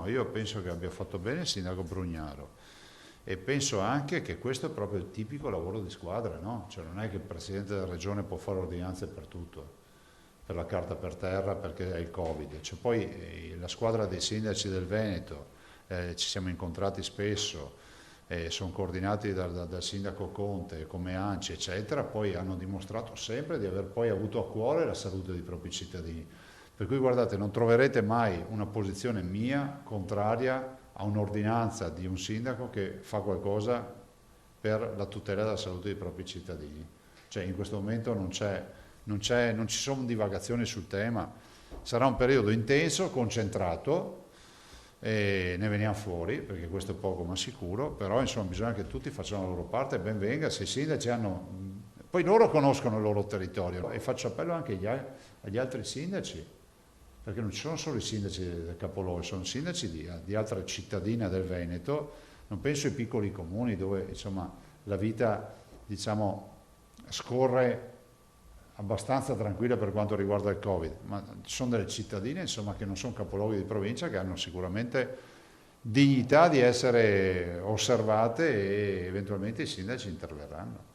Io penso che abbia fatto bene il sindaco Brugnaro e penso anche che questo è proprio il tipico lavoro di squadra, no? Cioè non è che il Presidente della Regione può fare ordinanze per tutto, per la carta per terra perché è il Covid. Cioè, poi la squadra dei sindaci del Veneto, ci siamo incontrati spesso, sono coordinati dal sindaco Conte come ANCI, eccetera, poi hanno dimostrato sempre di aver poi avuto a cuore la salute dei propri cittadini. Per cui guardate, non troverete mai una posizione mia contraria a un'ordinanza di un sindaco che fa qualcosa per la tutela della salute dei propri cittadini. Cioè in questo momento non ci sono divagazioni sul tema, sarà un periodo intenso, concentrato, e ne veniamo fuori, perché questo è poco ma sicuro, però insomma bisogna che tutti facciano la loro parte e ben venga, se i sindaci hanno... Poi loro conoscono il loro territorio e faccio appello anche agli altri sindaci, perché non ci sono solo i sindaci del capoluogo, sono sindaci di altre cittadine del Veneto, non penso ai piccoli comuni dove insomma la vita diciamo, scorre abbastanza tranquilla per quanto riguarda il Covid, ma ci sono delle cittadine insomma, che non sono capoluoghi di provincia che hanno sicuramente dignità di essere osservate e eventualmente i sindaci interverranno.